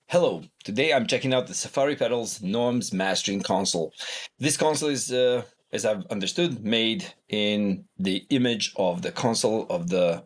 Hello, today I'm checking out the Safari Pedals Noam's mastering console. This console is, as I've understood, made in the image of the console of the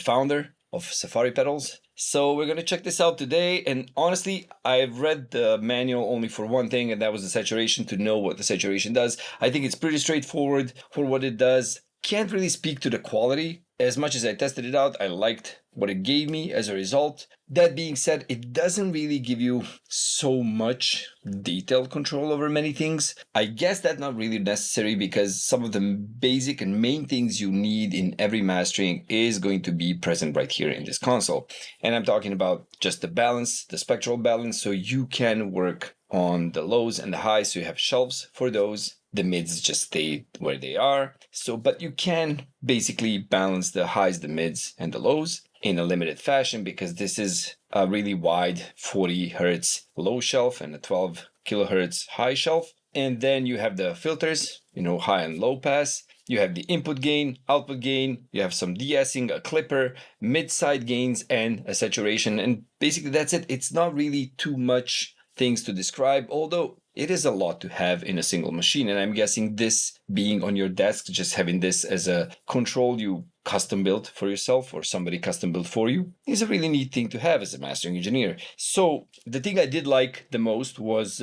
founder of Safari Pedals. So we're going to check this out today, and honestly, I've read the manual only for one thing, and that was the saturation, to know what the saturation does. I think it's pretty straightforward for what it does. Can't really speak to the quality. As much as I tested it out, I liked what it gave me as a result. That being said, it doesn't really give you so much detailed control over many things. I guess that's not really necessary because some of the basic and main things you need in every mastering is going to be present right here in this console. And I'm talking about just the balance, the spectral balance, so you can work on the lows and the highs, so you have shelves for those. The mids just stay where they are. But you can basically balance the highs, the mids, and the lows in a limited fashion because this is a really wide 40 hertz low shelf and a 12 kilohertz high shelf. And then you have the filters, high and low pass. You have the input gain, output gain. You have some de-essing, a clipper, mid-side gains, and a saturation. And basically that's it. It's not really too much things to describe, although it is a lot to have in a single machine. And I'm guessing this being on your desk, just having this as a control you custom built for yourself or somebody custom built for you, is a really neat thing to have as a mastering engineer. So the thing I did like the most was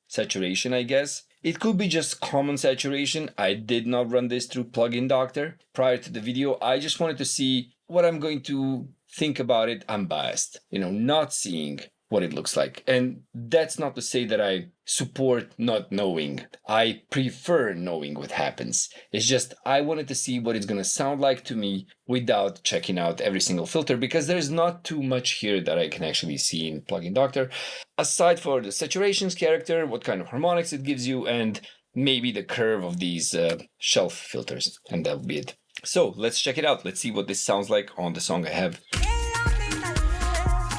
saturation, I guess. It could be just common saturation. I did not run this through Plugin Doctor prior to the video. I just wanted to see what I'm going to think about it unbiased, not seeing what it looks like. And that's not to say that I support not knowing. I prefer knowing what happens. It's just I wanted to see what it's going to sound like to me without checking out every single filter, because there's not too much here that I can actually see in Plugin Doctor, aside for the saturations character, what kind of harmonics it gives you, and maybe the curve of these shelf filters. And that would be it. So let's check it out. Let's see what this sounds like on the song I have.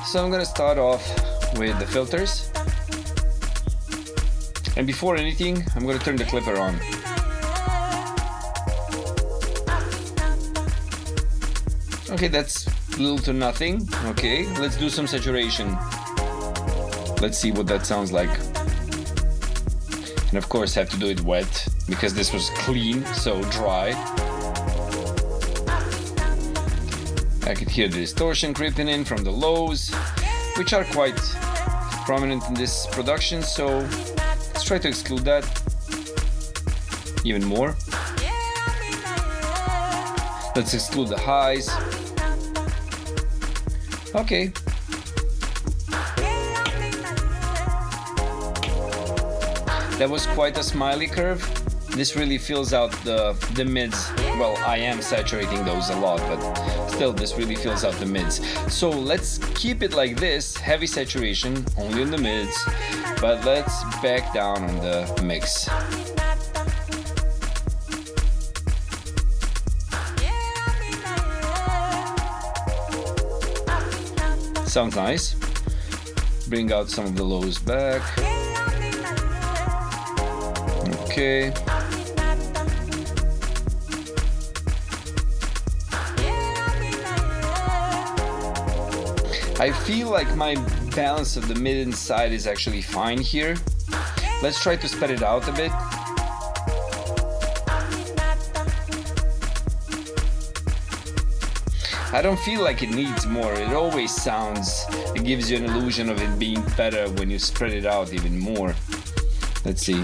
So I'm going to start off with the filters. And before anything, I'm going to turn the clipper on. Okay, that's little to nothing. Okay, let's do some saturation. Let's see what that sounds like. And of course, have to do it wet because this was clean, so dry. I could hear the distortion creeping in from the lows, which are quite prominent in this production, so let's try to exclude that even more. Let's exclude the highs. Okay. That was quite a smiley curve. This really fills out the mids. Well, I am saturating those a lot, but still, this really fills out the mids. So let's keep it like this, heavy saturation, only in the mids, but let's back down on the mix. Sounds nice. Bring out some of the lows back. Okay. I feel like my balance of the mid and side is actually fine here. Let's try to spread it out a bit. I don't feel like it needs more. It always sounds, it gives you an illusion of it being better when you spread it out even more. Let's see.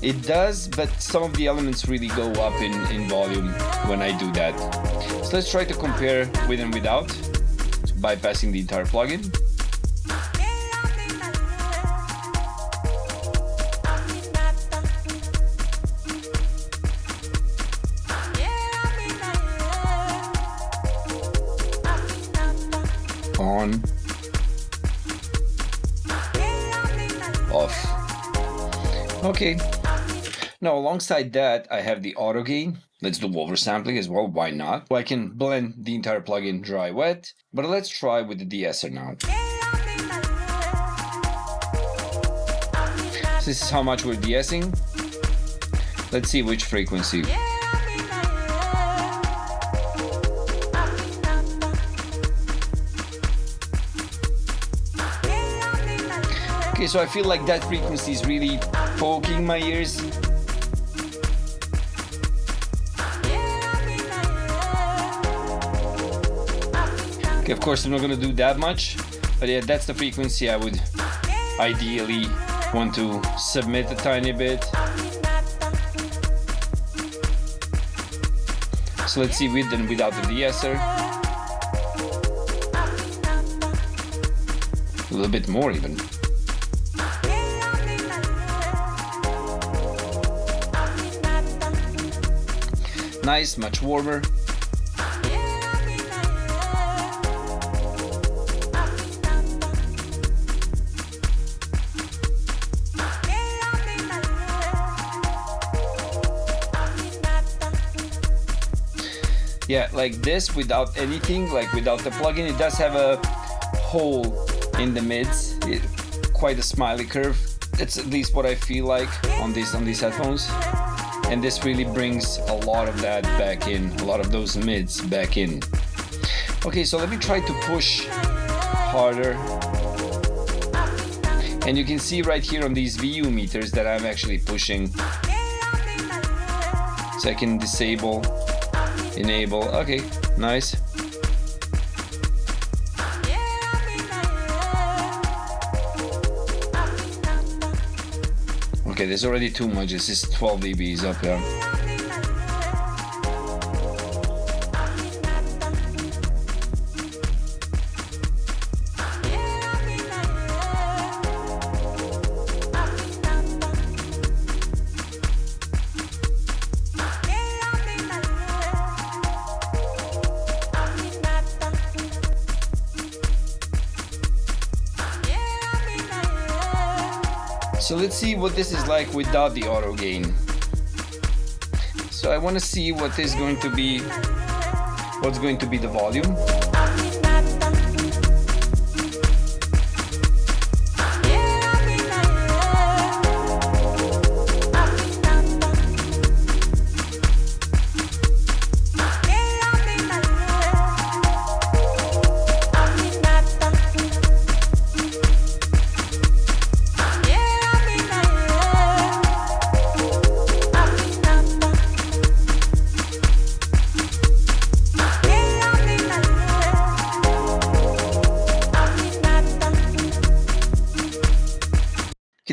It does, but some of the elements really go up in volume when I do that. So let's try to compare with and without, bypassing the entire plugin. On. Off. Okay. Now, alongside that, I have the auto gain. Let's do oversampling as well, why not? Well, I can blend the entire plugin dry wet, but let's try with the de-esser now. So this is how much we're de-essing. Let's see which frequency. Okay, so I feel like that frequency is really poking my ears. Okay, of course I'm not gonna do that much, but yeah, that's the frequency I would ideally want to submit a tiny bit. So let's see with and without the de-esser. A little bit more even. Nice, much warmer. Yeah, like this without anything, like without the plugin, it does have a hole in the mids, quite a smiley curve. It's at least what I feel like on these headphones. And this really brings a lot of that back in, a lot of those mids back in. Okay, so let me try to push harder. And you can see right here on these VU meters that I'm actually pushing. So I can disable, enable, okay, nice. Okay, there's already too much. This is 12 dBs up here. So let's see what this is like without the auto gain. So I want to see what is going to be, what's going to be the volume.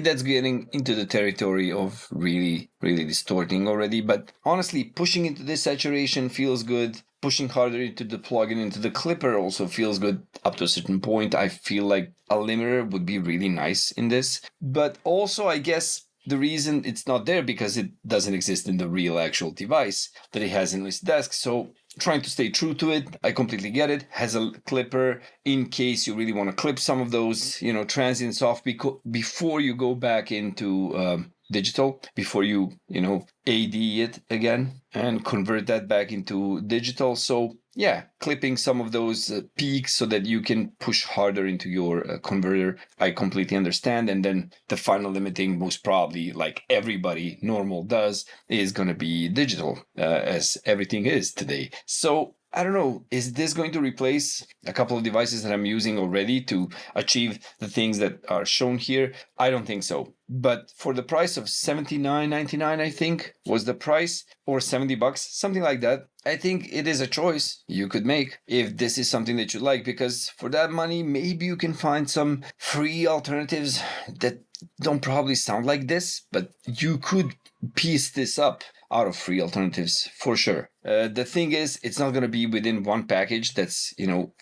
That's getting into the territory of really distorting already, but honestly, pushing into this saturation feels good. Pushing harder into the plugin, into the clipper also feels good up to a certain point. I feel like a limiter would be really nice in this, but also I guess the reason it's not there because it doesn't exist in the real actual device that it has in his desk. So trying to stay true to it, I completely get it. Has a clipper in case you really want to clip some of those, transients off before you go back into digital, before you, AD it again and convert that back into digital. So yeah, clipping some of those peaks so that you can push harder into your converter. I completely understand. And then the final limiting, most probably, like everybody normal does, is going to be digital, as everything is today. So I don't know, is this going to replace a couple of devices that I'm using already to achieve the things that are shown here? I don't think so. But for the price of $79.99, I think was the price, or $70, something like that, I think it is a choice you could make if this is something that you like, because for that money, maybe you can find some free alternatives that don't probably sound like this, but you could piece this up out of free alternatives for sure. The thing is, it's not going to be within one package that's,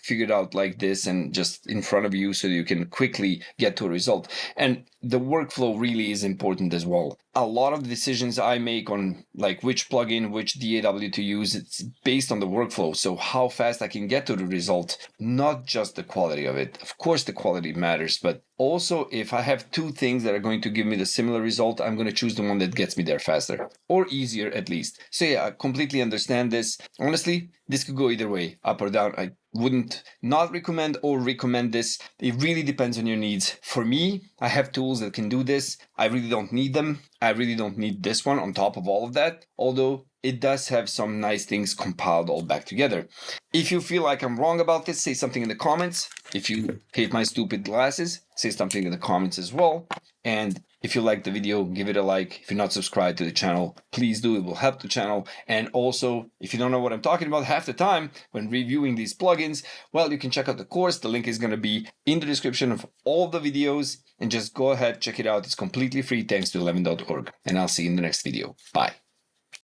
figured out like this and just in front of you so you can quickly get to a result. And the workflow really is important as well. A lot of the decisions I make on like which plugin, which DAW to use, it's based on the workflow. So how fast I can get to the result, not just the quality of it. Of course, the quality matters, but also if I have two things that are going to give me the similar result, I'm going to choose the one that gets me there faster or easier at least. So yeah, I completely understand understand this. Honestly, this could go either way, up or down. I wouldn't not recommend or recommend this. It really depends on your needs. For me, I have tools that can do this. I really don't need them. I really don't need this one on top of all of that, although it does have some nice things compiled all back together. If you feel like I'm wrong about this, say something in the comments. If you hate my stupid glasses, say something in the comments as well. And if you like the video, give it a like. If you're not subscribed to the channel, please do. It will help the channel. And also, if you don't know what I'm talking about half the time when reviewing these plugins, well, you can check out the course. The link is going to be in the description of all the videos. And just go ahead, check it out. It's completely free thanks to 11.org. And I'll see you in the next video. Bye.